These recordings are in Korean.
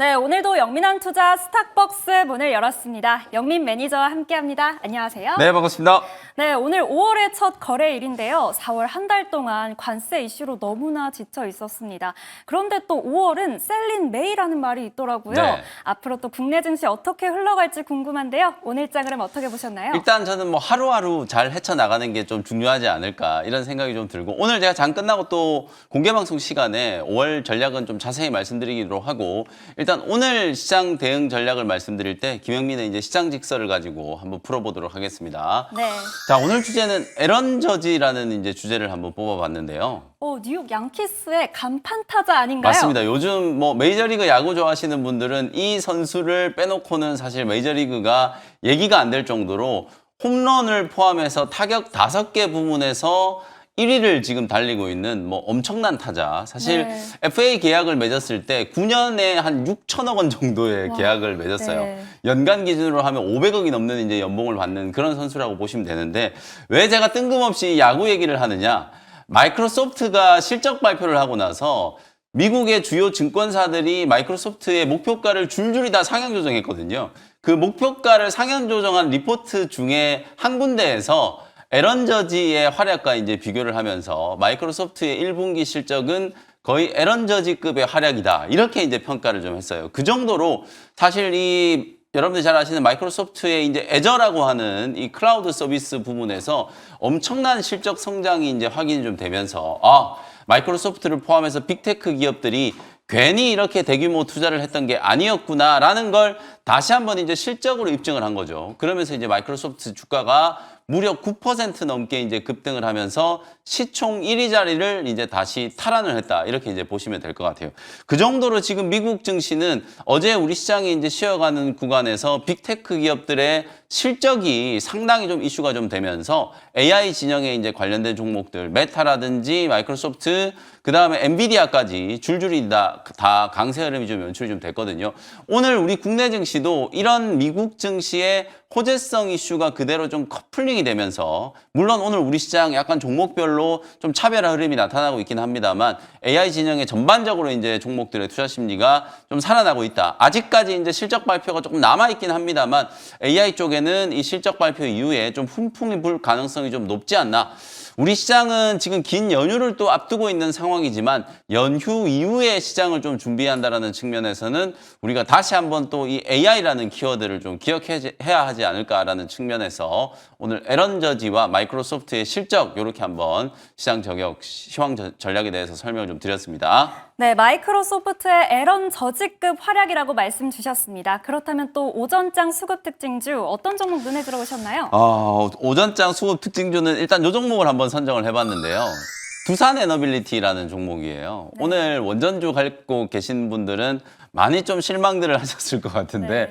네, 오늘도 영민한 투자 스탁벅스 문을 열었습니다. 영민 매니저와 함께합니다. 안녕하세요. 네, 반갑습니다. 네, 오늘 5월의 첫 거래일인데요. 4월 한 달 동안 관세 이슈로 너무나 지쳐 있었습니다. 그런데 또 5월은 셀린 메이라는 말이 있더라고요. 네. 앞으로 또 국내 증시 어떻게 흘러갈지 궁금한데요. 오늘 장을 어떻게 보셨나요? 일단 저는 뭐 하루하루 잘 헤쳐나가는 게 좀 중요하지 않을까 이런 생각이 좀 들고, 오늘 제가 장 끝나고 또 공개방송 시간에 5월 전략은 좀 자세히 말씀드리기로 하고, 일단 오늘 시장 대응 전략을 말씀드릴 때 김영민의 이제 시장 직설을 가지고 한번 풀어보도록 하겠습니다. 네. 자, 오늘 주제는 에런 저지라는 이제 주제를 한번 뽑아봤는데요. 뉴욕 양키스의 간판 타자 아닌가요? 맞습니다. 요즘 뭐 메이저리그 야구 좋아하시는 분들은 이 선수를 빼놓고는 사실 메이저리그가 얘기가 안 될 정도로 홈런을 포함해서 타격 5개 부문에서 1위를 지금 달리고 있는 뭐 엄청난 타자. 사실 네. FA 계약을 맺었을 때 9년에 한 6천억 원 정도의 와, 계약을 맺었어요. 네. 연간 기준으로 하면 500억이 넘는 이제 연봉을 받는 그런 선수라고 보시면 되는데, 왜 제가 뜬금없이 야구 얘기를 하느냐? 마이크로소프트가 실적 발표를 하고 나서 미국의 주요 증권사들이 마이크로소프트의 목표가를 줄줄이 다 상향 조정했거든요. 그 목표가를 상향 조정한 리포트 중에 한 군데에서 에런 저지의 활약과 이제 비교를 하면서 마이크로소프트의 1분기 실적은 거의 에런 저지급의 활약이다, 이렇게 이제 평가를 좀 했어요. 그 정도로 사실 이 여러분들이 잘 아시는 마이크로소프트의 이제 애저라고 하는 이 클라우드 서비스 부분에서 엄청난 실적 성장이 이제 확인이 좀 되면서, 마이크로소프트를 포함해서 빅테크 기업들이 괜히 이렇게 대규모 투자를 했던 게 아니었구나라는 걸 다시 한번 이제 실적으로 입증을 한 거죠. 그러면서 이제 마이크로소프트 주가가 무려 9% 넘게 이제 급등을 하면서 시총 1위 자리를 이제 다시 탈환을 했다, 이렇게 이제 보시면 될 것 같아요. 그 정도로 지금 미국 증시는 어제 우리 시장이 이제 쉬어가는 구간에서 빅테크 기업들의 실적이 상당히 좀 이슈가 좀 되면서 AI 진영에 이제 관련된 종목들, 메타라든지 마이크로소프트, 그 다음에 엔비디아까지 줄줄이 다 강세 흐름이 좀 연출이 좀 됐거든요. 오늘 우리 국내 증시도 이런 미국 증시의 호재성 이슈가 그대로 좀 커플링이 되면서, 물론 오늘 우리 시장 약간 종목별로 좀 차별화 흐름이 나타나고 있긴 합니다만, AI 진영의 전반적으로 이제 종목들의 투자 심리가 좀 살아나고 있다. 아직까지 이제 실적 발표가 조금 남아있긴 합니다만, AI 쪽에는 이 실적 발표 이후에 좀 훈풍이 불 가능성이 좀 높지 않나. 우리 시장은 지금 긴 연휴를 또 앞두고 있는 상황이지만, 연휴 이후에 시장을 좀 준비한다라는 측면에서는 우리가 다시 한번 또 이 AI라는 키워드를 좀 기억해야 하지 않을까라는 측면에서 오늘 에런 저지와 마이크로소프트의 실적, 이렇게 한번 시장 저격, 시황 전략에 대해서 설명을 좀 드렸습니다. 네, 마이크로소프트의 에런 저지급 활약이라고 말씀 주셨습니다. 그렇다면 또 오전장 수급 특징주 어떤 종목 눈에 들어오셨나요? 오전장 수급 특징주는 일단 이 종목을 한번 선정을 해봤는데요. 두산 에너빌리티라는 종목이에요. 네. 오늘 원전주 갖고 계신 분들은 많이 좀 실망들을 하셨을 것 같은데, 네.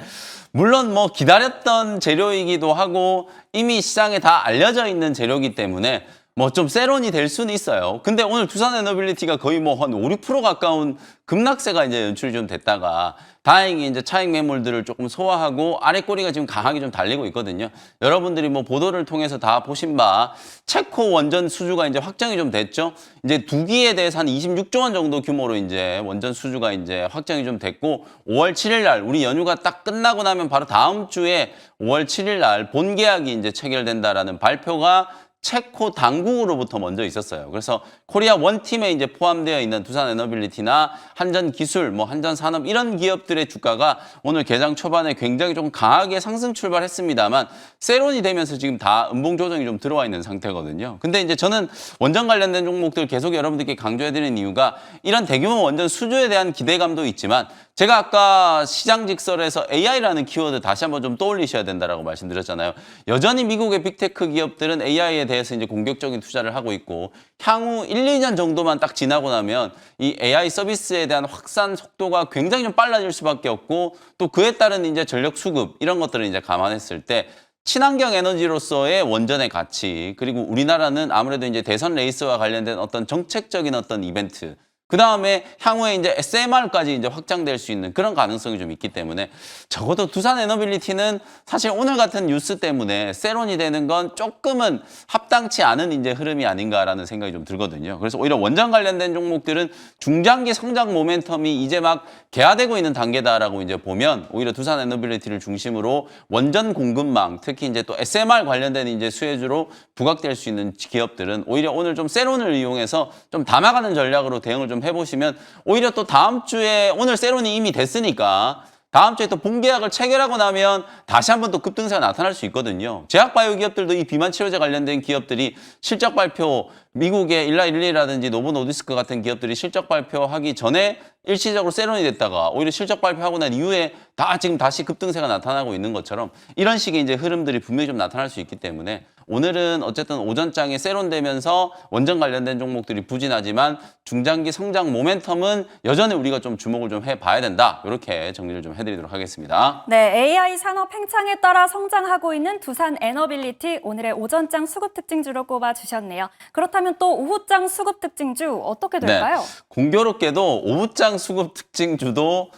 물론 뭐 기다렸던 재료이기도 하고 이미 시장에 다 알려져 있는 재료이기 때문에 뭐 좀 세론이 될 수는 있어요. 근데 오늘 두산 에너빌리티가 거의 뭐 한 5, 6% 가까운 급락세가 이제 연출이 좀 됐다가 다행히 이제 차익 매물들을 조금 소화하고 아래 꼬리가 지금 강하게 좀 달리고 있거든요. 여러분들이 뭐 보도를 통해서 다 보신 바 체코 원전 수주가 이제 확정이 좀 됐죠. 이제 2기에 대해서 한 26조 원 정도 규모로 이제 원전 수주가 이제 확정이 좀 됐고, 5월 7일 날 우리 연휴가 딱 끝나고 나면 바로 다음 주에 5월 7일 날 본계약이 이제 체결된다라는 발표가 체코 당국으로부터 먼저 있었어요. 그래서 코리아 원팀에 이제 포함되어 있는 두산 에너빌리티나 한전기술, 뭐 한전산업, 이런 기업들의 주가가 오늘 개장 초반에 굉장히 좀 강하게 상승 출발했습니다만, 세론이 되면서 지금 다 음봉 조정이 좀 들어와 있는 상태거든요. 근데 이제 저는 원전 관련된 종목들 계속 여러분들께 강조해드리는 이유가, 이런 대규모 원전 수주에 대한 기대감도 있지만, 제가 아까 시장 직설에서 AI라는 키워드 다시 한번 좀 떠올리셔야 된다라고 말씀드렸잖아요. 여전히 미국의 빅테크 기업들은 AI에 대해서 이제 공격적인 투자를 하고 있고, 향후 1, 2년 정도만 딱 지나고 나면 이 AI 서비스에 대한 확산 속도가 굉장히 좀 빨라질 수밖에 없고, 또 그에 따른 이제 전력 수급, 이런 것들을 이제 감안했을 때 친환경 에너지로서의 원전의 가치, 그리고 우리나라는 아무래도 이제 대선 레이스와 관련된 어떤 정책적인 어떤 이벤트, 그 다음에 향후에 이제 SMR까지 이제 확장될 수 있는 그런 가능성이 좀 있기 때문에 적어도 두산 에너빌리티는 사실 오늘 같은 뉴스 때문에 세론이 되는 건 조금은 합당치 않은 이제 흐름이 아닌가라는 생각이 좀 들거든요. 그래서 오히려 원전 관련된 종목들은 중장기 성장 모멘텀이 이제 막 개화되고 있는 단계다라고 이제 보면 오히려 두산 에너빌리티를 중심으로 원전 공급망, 특히 이제 또 SMR 관련된 이제 수혜주로 부각될 수 있는 기업들은 오히려 오늘 좀 세론을 이용해서 좀 담아가는 전략으로 대응을 좀 해보시면 오히려 또 다음 주에 오늘 세론이 이미 됐으니까 다음 주에 또 본계약을 체결하고 나면 다시 한번 또 급등세가 나타날 수 있거든요. 제약바이오 기업들도 이 비만 치료제 관련된 기업들이 실적 발표, 미국의 일라일리라든지 노보노디스크 같은 기업들이 실적 발표하기 전에 일시적으로 세론이 됐다가 오히려 실적 발표하고 난 이후에 다 지금 다시 급등세가 나타나고 있는 것처럼 이런 식의 이제 흐름들이 분명히 좀 나타날 수 있기 때문에 오늘은 어쨌든 오전장에 세론되면서 원전 관련된 종목들이 부진하지만 중장기 성장 모멘텀은 여전히 우리가 좀 주목을 좀 해봐야 된다. 이렇게 정리를 좀 해드리도록 하겠습니다. 네, AI 산업 팽창에 따라 성장하고 있는 두산 에너빌리티 오늘의 오전장 수급 특징주로 꼽아주셨네요. 그렇다면 또 오후장 수급 특징주 어떻게 될까요? 네, 공교롭게도 오후장 수급 특징주도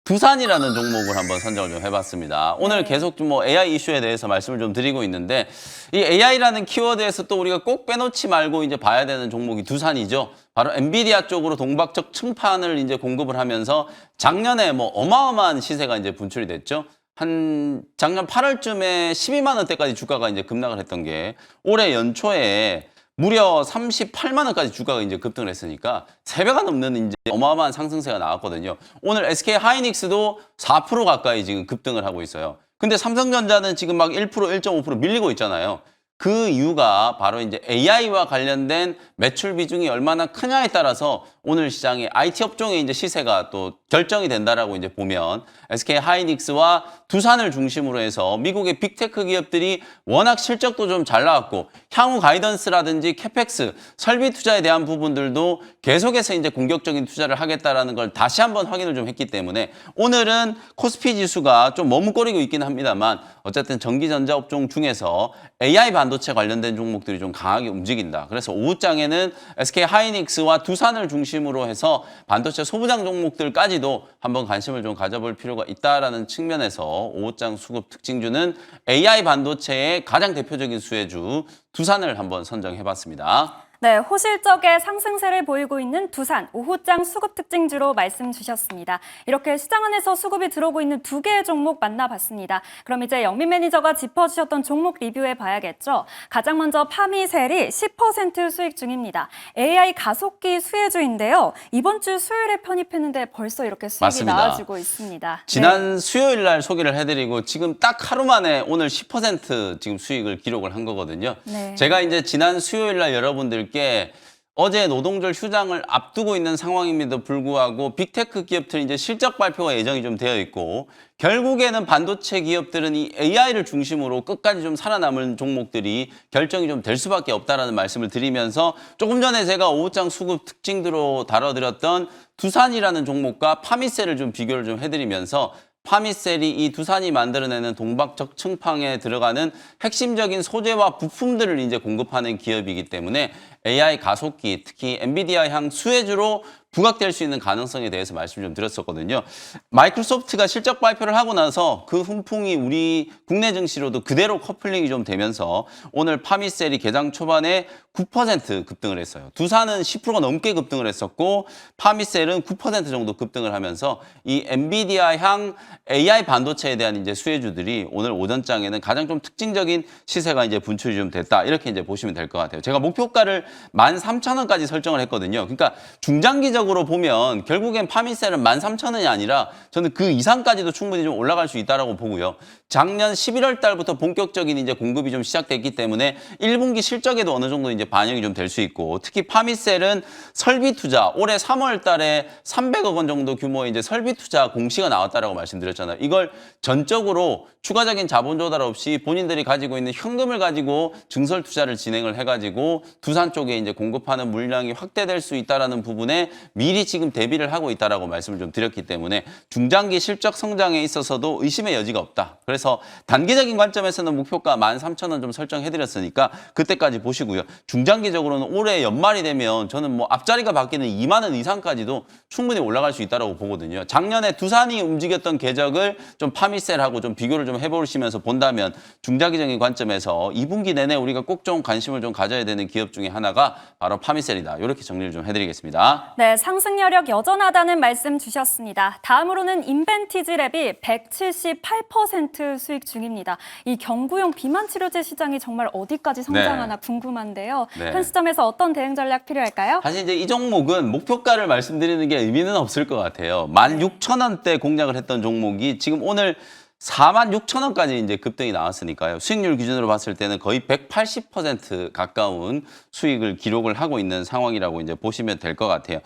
두산이라는 종목을 한번 선정을 좀 해봤습니다. 오늘 계속 좀 뭐 AI 이슈에 대해서 말씀을 좀 드리고 있는데 이 AI라는 키워드에서 또 우리가 꼭 빼놓지 말고 이제 봐야 되는 종목이 두산이죠. 바로 엔비디아 쪽으로 동박적 층판을 이제 공급을 하면서 작년에 뭐 어마어마한 시세가 이제 분출이 됐죠. 한 작년 8월쯤에 12만 원대까지 주가가 이제 급락을 했던 게 올해 연초에 무려 38만 원까지 주가가 이제 급등을 했으니까 3배가 넘는 이제 어마어마한 상승세가 나왔거든요. 오늘 SK 하이닉스도 4% 가까이 지금 급등을 하고 있어요. 근데 삼성전자는 지금 막 1%, 1.5% 밀리고 있잖아요. 그 이유가 바로 이제 AI와 관련된 매출 비중이 얼마나 크냐에 따라서 오늘 시장의 IT 업종의 이제 시세가 또 결정이 된다라고 이제 보면 SK 하이닉스와 두산을 중심으로 해서 미국의 빅테크 기업들이 워낙 실적도 좀 잘 나왔고 향후 가이던스라든지 캐펙스, 설비 투자에 대한 부분들도 계속해서 이제 공격적인 투자를 하겠다라는 걸 다시 한번 확인을 좀 했기 때문에 오늘은 코스피 지수가 좀 머뭇거리고 있긴 합니다만 어쨌든 전기전자 업종 중에서 AI 반도체 관련된 종목들이 좀 강하게 움직인다. 그래서 오후장에는 SK 하이닉스와 두산을 중심으로 해서 반도체 소부장 종목들까지도 한번 관심을 좀 가져볼 필요가 있다라는 측면에서 오후장 수급 특징주는 AI 반도체의 가장 대표적인 수혜주 두산을 한번 선정해봤습니다. 네, 호실적의 상승세를 보이고 있는 두산, 오후장 수급 특징주로 말씀 주셨습니다. 이렇게 시장 안에서 수급이 들어오고 있는 두 개의 종목 만나봤습니다. 그럼 이제 영민 매니저가 짚어주셨던 종목 리뷰해 봐야겠죠. 가장 먼저 파미셀이 10% 수익 중입니다. AI 가속기 수혜주인데요. 이번 주 수요일에 편입했는데 벌써 이렇게 수익이 맞습니다. 나와주고 있습니다. 지난 수요일 날 소개를 해드리고 지금 딱 하루 만에 오늘 10% 지금 수익을 기록을 한 거거든요. 네. 제가 이제 지난 수요일 날 여러분들께 어제 노동절 휴장을 앞두고 있는 상황임에도 불구하고 빅테크 기업들이 이제 실적 발표가 예정이 좀 되어 있고 결국에는 반도체 기업들은 이 AI를 중심으로 끝까지 좀 살아남은 종목들이 결정이 좀 될 수밖에 없다라는 말씀을 드리면서 조금 전에 제가 오후장 수급 특징으로 다뤄드렸던 두산이라는 종목과 파미셀을 좀 비교를 좀 해드리면서 파미셀이 이 두산이 만들어내는 동박적 층판에 들어가는 핵심적인 소재와 부품들을 이제 공급하는 기업이기 때문에 AI 가속기, 특히 엔비디아향 수혜주로 부각될 수 있는 가능성에 대해서 말씀을 좀 드렸었거든요. 마이크로소프트가 실적 발표를 하고 나서 그 훈풍이 우리 국내 증시로도 그대로 커플링이 좀 되면서 오늘 파미셀이 개장 초반에 9% 급등을 했어요. 두산은 10%가 넘게 급등을 했었고 파미셀은 9% 정도 급등을 하면서 이 엔비디아향 AI 반도체에 대한 이제 수혜주들이 오늘 오전장에는 가장 좀 특징적인 시세가 이제 분출이 좀 됐다. 이렇게 이제 보시면 될 것 같아요. 제가 목표가를 13,000원까지 설정을 했거든요. 그러니까 중장기적으로 보면 결국엔 파미셀은 13,000원이 아니라 저는 그 이상까지도 충분히 좀 올라갈 수 있다라고 보고요. 작년 11월 달부터 본격적인 이제 공급이 좀 시작됐기 때문에 1분기 실적에도 어느 정도 이제 반영이 좀 될 수 있고 특히 파미셀은 설비 투자 올해 3월 달에 300억 원 정도 규모의 이제 설비 투자 공시가 나왔다라고 말씀드렸잖아요. 이걸 전적으로 추가적인 자본 조달 없이 본인들이 가지고 있는 현금을 가지고 증설 투자를 진행을 해가지고 두산 쪽에 이제 공급하는 물량이 확대될 수 있다라는 부분에 미리 지금 대비를 하고 있다라고 말씀을 좀 드렸기 때문에 중장기 실적 성장에 있어서도 의심의 여지가 없다. 그래서 단기적인 관점에서는 목표가 13,000원 좀 설정해드렸으니까 그때까지 보시고요. 중장기적으로는 올해 연말이 되면 저는 뭐 앞자리가 바뀌는 2만 원 이상까지도 충분히 올라갈 수 있다고 보거든요. 작년에 두산이 움직였던 궤적을 좀 파미셀하고 좀 비교를 좀 해보시면서 본다면 중장기적인 관점에서 2분기 내내 우리가 꼭 좀 관심을 좀 가져야 되는 기업 중에 하나가 바로 파미셀이다. 이렇게 정리를 좀 해드리겠습니다. 네, 상승 여력 여전하다는 말씀 주셨습니다. 다음으로는 인벤티지랩이 178% 수익 중입니다. 이 경구용 비만 치료제 시장이 정말 어디까지 성장하나 궁금한데요. 네. 현 시점에서 어떤 대응 전략 필요할까요? 사실 이제 이 종목은 목표가를 말씀드리는 게 의미는 없을 것 같아요. 16,000원대 공략을 했던 종목이 지금 오늘 46,000원까지 이제 급등이 나왔으니까요. 수익률 기준으로 봤을 때는 거의 180% 가까운 수익을 기록을 하고 있는 상황이라고 이제 보시면 될 것 같아요.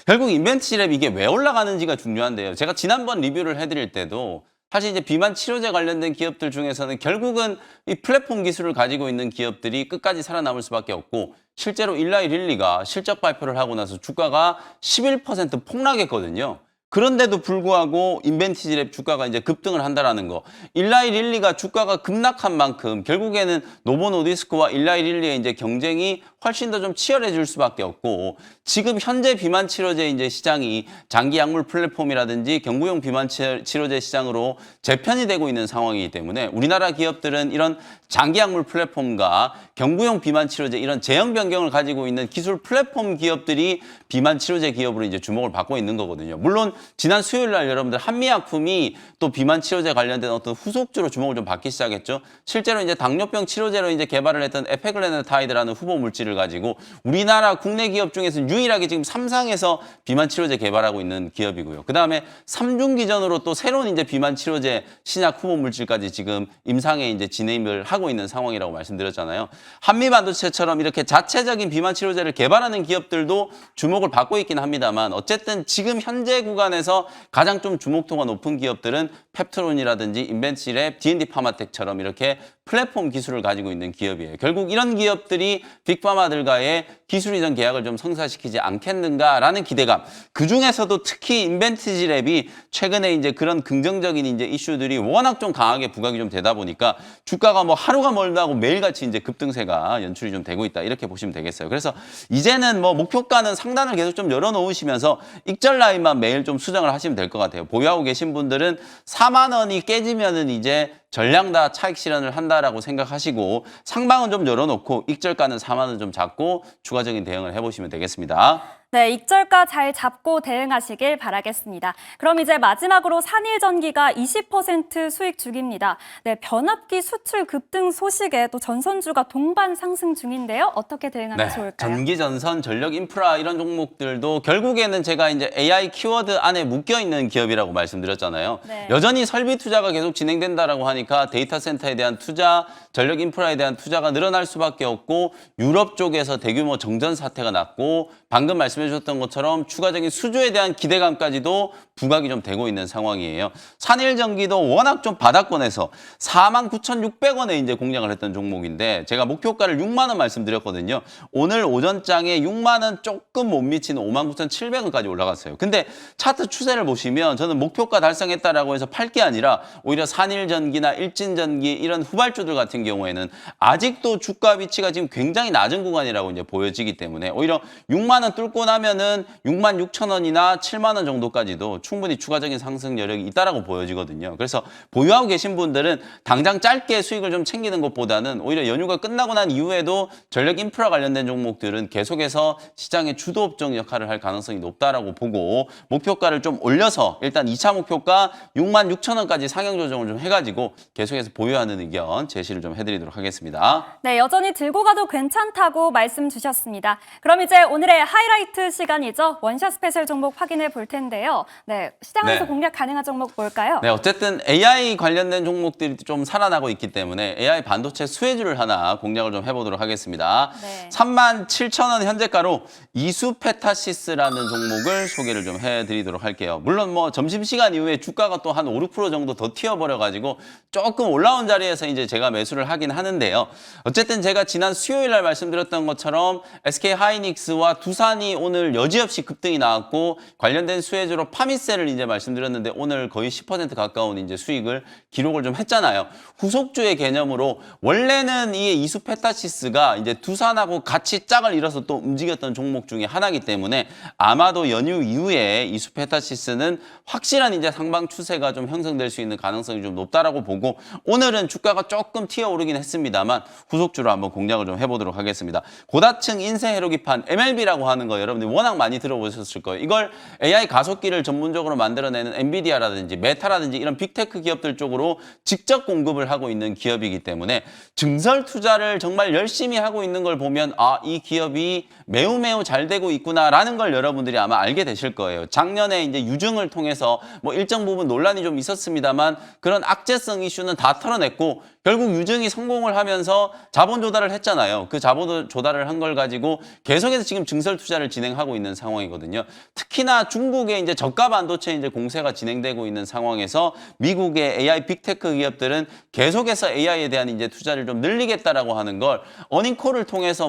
결국 인벤티지랩 이게 왜 올라가는지가 중요한데요. 제가 지난번 리뷰를 해드릴 때도 사실 이제 비만 치료제 관련된 기업들 중에서는 결국은 이 플랫폼 기술을 가지고 있는 기업들이 끝까지 살아남을 수밖에 없고 실제로 일라이 릴리가 실적 발표를 하고 나서 주가가 11% 폭락했거든요. 그런데도 불구하고 인벤티지랩 주가가 이제 급등을 한다라는 거. 일라이 릴리가 주가가 급락한 만큼 결국에는 노보 노디스크와 일라이 릴리의 이제 경쟁이 훨씬 더 좀 치열해질 수밖에 없고 지금 현재 비만 치료제 이제 시장이 장기 약물 플랫폼이라든지 경구용 비만 치료제 시장으로 재편이 되고 있는 상황이기 때문에 우리나라 기업들은 이런 장기 약물 플랫폼과 경구용 비만 치료제 이런 제형 변경을 가지고 있는 기술 플랫폼 기업들이 비만 치료제 기업으로 이제 주목을 받고 있는 거거든요. 물론 지난 수요일 날 여러분들 한미약품이 또 비만 치료제 관련된 어떤 후속주로 주목을 좀 받기 시작했죠. 실제로 이제 당뇨병 치료제로 이제 개발을 했던 에페글레네타이드라는 후보 물질을 가지고 우리나라 국내 기업 중에서 유일하게 지금 3상에서 비만 치료제 개발하고 있는 기업이고요. 그다음에 3중기 전으로 또 새로운 이제 비만 치료제 신약 후보 물질까지 지금 임상에 이제 진행을 하고 있는 상황이라고 말씀드렸잖아요. 한미반도체처럼 이렇게 자체적인 비만 치료제를 개발하는 기업들도 주목을 받고 있긴 합니다만 어쨌든 지금 현재 구간에서 가장 좀 주목도가 높은 기업들은 펩트론이라든지 인벤티랩, D&D 파마텍처럼 이렇게 플랫폼 기술을 가지고 있는 기업이에요. 결국 이런 기업들이 빅파마들과의 기술 이전 계약을 좀 성사시키지 않겠는가라는 기대감. 그 중에서도 특히 인벤티지랩이 최근에 이제 그런 긍정적인 이제 이슈들이 워낙 좀 강하게 부각이 좀 되다 보니까 주가가 뭐 하루가 멀다고 매일같이 이제 급등세가 연출이 좀 되고 있다. 이렇게 보시면 되겠어요. 그래서 이제는 뭐 목표가는 상단을 계속 좀 열어놓으시면서 익절 라인만 매일 좀 수정을 하시면 될 것 같아요. 보유하고 계신 분들은 4만 원이 깨지면은 이제 전량 다 차익 실현을 한다라고 생각하시고 상방은 좀 열어놓고 익절가는 4만 원 좀 잡고 추가적인 대응을 해보시면 되겠습니다. 네, 익절가 잘 잡고 대응하시길 바라겠습니다. 그럼 이제 마지막으로 산일전기가 20% 수익 중입니다. 네, 변압기 수출 급등 소식에 또 전선주가 동반 상승 중인데요. 어떻게 대응하면 좋을까요? 전기, 전선, 전력 인프라 이런 종목들도 결국에는 제가 이제 AI 키워드 안에 묶여 있는 기업이라고 말씀드렸잖아요. 네. 여전히 설비 투자가 계속 진행된다라고 하니까 데이터 센터에 대한 투자, 전력 인프라에 대한 투자가 늘어날 수밖에 없고 유럽 쪽에서 대규모 정전 사태가 났고 방금 말씀해 주셨던 것처럼 추가적인 수주에 대한 기대감까지도 부각이 좀 되고 있는 상황이에요. 산일전기도 워낙 좀 바닥권에서 49,600원에 이제 공략을 했던 종목인데 제가 목표가를 6만 원 말씀드렸거든요. 오늘 오전장에 6만 원 조금 못 미치는 59,700원까지 올라갔어요. 근데 차트 추세를 보시면 저는 목표가 달성했다라고 해서 팔 게 아니라 오히려 산일전기나 일진전기 이런 후발주들 같은 경우에는 아직도 주가 위치가 지금 굉장히 낮은 구간이라고 이제 보여지기 때문에 오히려 6만 원 뚫고 나면은 66,000원이나 7만 원 정도까지도 충분히 추가적인 상승 여력이 있다라고 보여지거든요. 그래서 보유하고 계신 분들은 당장 짧게 수익을 좀 챙기는 것보다는 오히려 연휴가 끝나고 난 이후에도 전력 인프라 관련된 종목들은 계속해서 시장의 주도 업종 역할을 할 가능성이 높다라고 보고 목표가를 좀 올려서 일단 2차 목표가 66,000원까지 상향 조정을 좀 해가지고 계속해서 보유하는 의견 제시를 좀 해드리도록 하겠습니다. 네, 여전히 들고 가도 괜찮다고 말씀 주셨습니다. 그럼 이제 오늘의 하이라이트 시간이죠. 원샷 스페셜 종목 확인해 볼 텐데요. 네, 시장에서 공략 가능한 종목 뭘까요? 네, 어쨌든 AI 관련된 종목들이 좀 살아나고 있기 때문에 AI 반도체 수혜주를 하나 공략을 좀 해보도록 하겠습니다. 네. 37,000원 현재가로 이수페타시스라는 종목을 소개를 좀 해드리도록 할게요. 물론 뭐 점심시간 이후에 주가가 또 한 5, 6% 정도 더 튀어버려가지고 조금 올라온 자리에서 이제 제가 매수를 하긴 하는데요. 어쨌든 제가 지난 수요일 날 말씀드렸던 것처럼 SK 하이닉스와 두산이 오늘 오늘 여지없이 급등이 나왔고 관련된 수혜주로 파미셀을 이제 말씀드렸는데 오늘 거의 10% 가까운 이제 수익을 기록을 좀 했잖아요. 후속주의 개념으로 원래는 이 이수페타시스가 이제 두산하고 같이 짝을 이뤄서 또 움직였던 종목 중에 하나이기 때문에 아마도 연휴 이후에 이수페타시스는 확실한 이제 상방 추세가 좀 형성될 수 있는 가능성이 좀 높다라고 보고 오늘은 주가가 조금 튀어오르긴 했습니다만 후속주로 한번 공략을 좀 해보도록 하겠습니다. 고다층 인쇄 해로기판 MLB라고 하는 거 여러분들 워낙 많이 들어보셨을 거예요. 이걸 AI 가속기를 전문적으로 만들어내는 엔비디아라든지 메타라든지 이런 빅테크 기업들 쪽으로 직접 공급을 하고 있는 기업이기 때문에 증설 투자를 정말 열심히 하고 있는 걸 보면 아, 이 기업이 매우 잘 되고 있구나라는 걸 여러분들이 아마 알게 되실 거예요. 작년에 이제 유증을 통해서 뭐 일정 부분 논란이 좀 있었습니다만 그런 악재성 이슈는 다 털어냈고 결국 유증이 성공을 하면서 자본 조달을 했잖아요. 그 자본 조달을 한 걸 가지고 계속해서 지금 증설 투자를 진행하고 있는 상황이거든요. 특히나 중국의 이제 저가 반도체 이제 공세가 진행되고 있는 상황에서 미국의 AI 빅테크 기업들은 계속해서 AI에 대한 이제 투자를 좀 늘리겠다라고 하는 걸 어닝콜을 통해서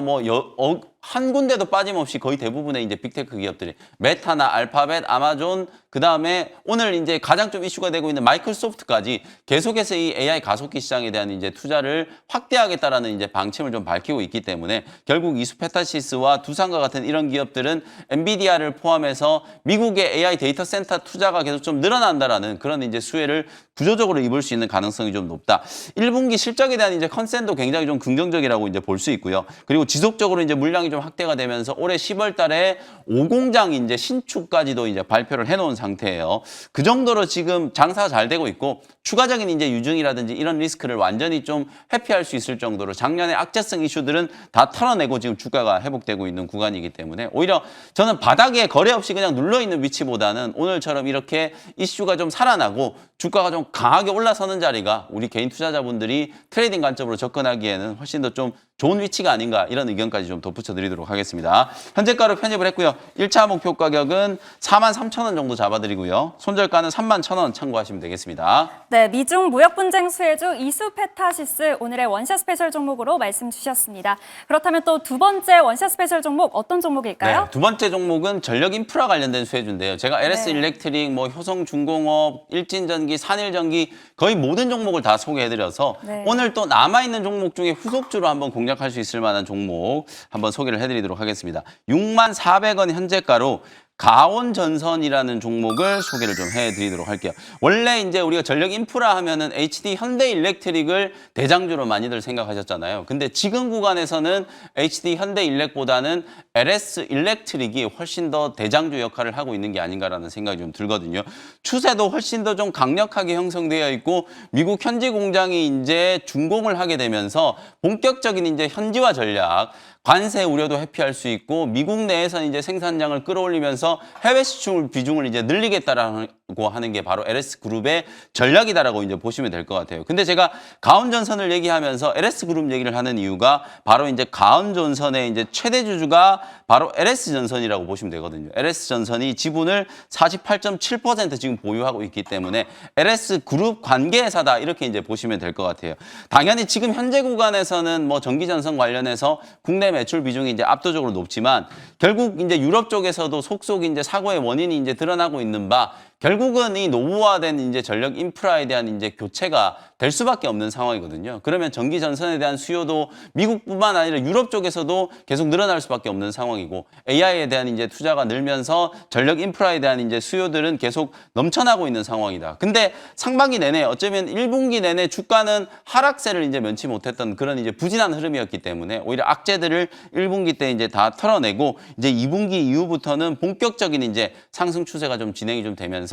한 군데도 빠짐없이 거의 대부분의 이제 빅테크 기업들이 메타나 알파벳, 아마존, 그 다음에 오늘 이제 가장 좀 이슈가 되고 있는 마이크로소프트까지 계속해서 이 AI 가속기 시장에 대한 이제 투자를 확대하겠다라는 이제 방침을 좀 밝히고 있기 때문에 결국 이수페타시스와 두산과 같은 이런 기업들은 엔비디아를 포함해서 미국의 AI 데이터 센터 투자가 계속 좀 늘어난다라는 그런 이제 수혜를 구조적으로 입을 수 있는 가능성이 좀 높다. 1분기 실적에 대한 이제 컨센도 굉장히 좀 긍정적이라고 이제 볼 수 있고요. 그리고 지속적으로 이제 물량이 좀 확대가 되면서 올해 10월 달에 5공장 이제 신축까지도 이제 발표를 해놓은 상태예요. 그 정도로 지금 장사가 잘 되고 있고 추가적인 이제 유증이라든지 이런 리스크를 완전히 좀 회피할 수 있을 정도로 작년의 악재성 이슈들은 다 털어내고 지금 주가가 회복되고 있는 구간이기 때문에 오히려 저는 바닥에 거래 없이 그냥 눌러있는 위치보다는 오늘처럼 이렇게 이슈가 좀 살아나고 주가가 좀 강하게 올라서는 자리가 우리 개인 투자자분들이 트레이딩 관점으로 접근하기에는 훨씬 더 좀 좋은 위치가 아닌가 이런 의견까지 좀 덧붙여 드리도록 하겠습니다. 현재가로 편입을 했고요. 1차 목표 가격은 43,000원 정도 잡아드리고요. 손절가는 31,000원 참고하시면 되겠습니다. 네, 미중 무역 분쟁 수혜주 이수페타시스 오늘의 원샷 스페셜 종목으로 말씀 주셨습니다. 그렇다면 또 두 번째 원샷 스페셜 종목 어떤 종목일까요? 네, 두 번째 종목은 전력 인프라 관련된 수혜주인데요. 제가 LS 일렉트릭, 효성중공업, 일진전기, 산일전기 거의 모든 종목을 다 소개해드려서 오늘 또 남아있는 종목 중에 후속주로 한번 공략할 수 있을 만한 종목 한번 소개를 해드리도록 하겠습니다. 64,400원 현재가로 가온전선이라는 종목을 소개를 좀 해드리도록 할게요. 원래 이제 우리가 전력 인프라 하면은 HD 현대일렉트릭을 대장주로 많이들 생각하셨잖아요. 근데 지금 구간에서는 HD 현대일렉보다는 LS 일렉트릭이 훨씬 더 대장주 역할을 하고 있는 게 아닌가라는 생각이 좀 들거든요. 추세도 훨씬 더 좀 강력하게 형성되어 있고 미국 현지 공장이 이제 준공을 하게 되면서 본격적인 이제 현지화 전략 관세 우려도 회피할 수 있고 미국 내에서 이제 생산량을 끌어올리면서 해외 수출 비중을 이제 늘리겠다라고 하는 게 바로 LS 그룹의 전략이다라고 이제 보시면 될 것 같아요. 근데 제가 가온전선을 얘기하면서 LS 그룹 얘기를 하는 이유가 바로 이제 가온전선의 이제 최대 주주가 바로 LS전선이라고 보시면 되거든요. LS전선이 지분을 48.7% 지금 보유하고 있기 때문에 LS 그룹 관계회사다 이렇게 이제 보시면 될 것 같아요. 당연히 지금 현재 구간에서는 전기전선 관련해서 국내 매출 비중이 이제 압도적으로 높지만 결국 이제 유럽 쪽에서도 속속 이제 사고의 원인이 이제 드러나고 있는 바 결국은 이 노후화된 이제 전력 인프라에 대한 이제 교체가 될 수밖에 없는 상황이거든요. 그러면 전기 전선에 대한 수요도 미국뿐만 아니라 유럽 쪽에서도 계속 늘어날 수밖에 없는 상황이고 AI에 대한 이제 투자가 늘면서 전력 인프라에 대한 이제 수요들은 계속 넘쳐나고 있는 상황이다. 근데 상반기 내내 어쩌면 1분기 내내 주가는 하락세를 이제 면치 못했던 그런 이제 부진한 흐름이었기 때문에 오히려 악재들을 1분기 때 이제 다 털어내고 이제 2분기 이후부터는 본격적인 이제 상승 추세가 좀 진행이 좀 되면서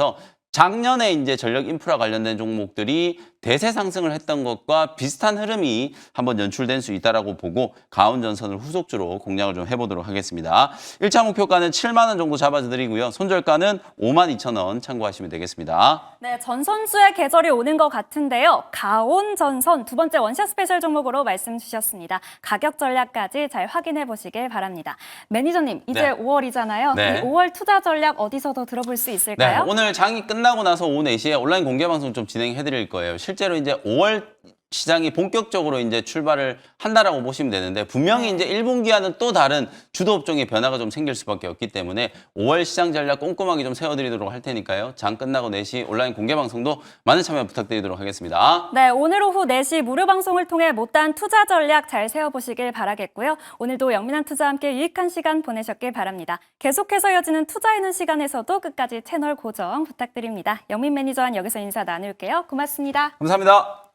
작년에 이제 전력 인프라 관련된 종목들이 대세 상승을 했던 것과 비슷한 흐름이 한번 연출될 수 있다라고 보고 가온전선을 후속주로 공략을 좀 해보도록 하겠습니다. 1차 목표가는 7만 원 정도 잡아드리고요. 손절가는 52,000원 참고하시면 되겠습니다. 네, 전선주의 계절이 오는 것 같은데요. 가온전선 두 번째 원샷 스페셜 종목으로 말씀 주셨습니다. 가격 전략까지 잘 확인해 보시길 바랍니다. 매니저님, 이제 5월이잖아요. 네. 이 5월 투자 전략 어디서 더 들어볼 수 있을까요? 네, 오늘 장이 끝나고 나서 오후 4시에 온라인 공개 방송 좀 진행해 드릴 거예요. 실제로 이제 5월 시장이 본격적으로 이제 출발을 한다라고 보시면 되는데 분명히 이제 1분기와는 또 다른 주도 업종의 변화가 좀 생길 수밖에 없기 때문에 5월 시장 전략 꼼꼼하게 좀 세워드리도록 할 테니까요. 장 끝나고 4시 온라인 공개 방송도 많은 참여 부탁드리도록 하겠습니다. 네, 오늘 오후 4시 무료 방송을 통해 못다한 투자 전략 잘 세워보시길 바라겠고요. 오늘도 영민한 투자와 함께 유익한 시간 보내셨길 바랍니다. 계속해서 이어지는 투자하는 시간에서도 끝까지 채널 고정 부탁드립니다. 영민 매니저와 여기서 인사 나눌게요. 고맙습니다. 감사합니다.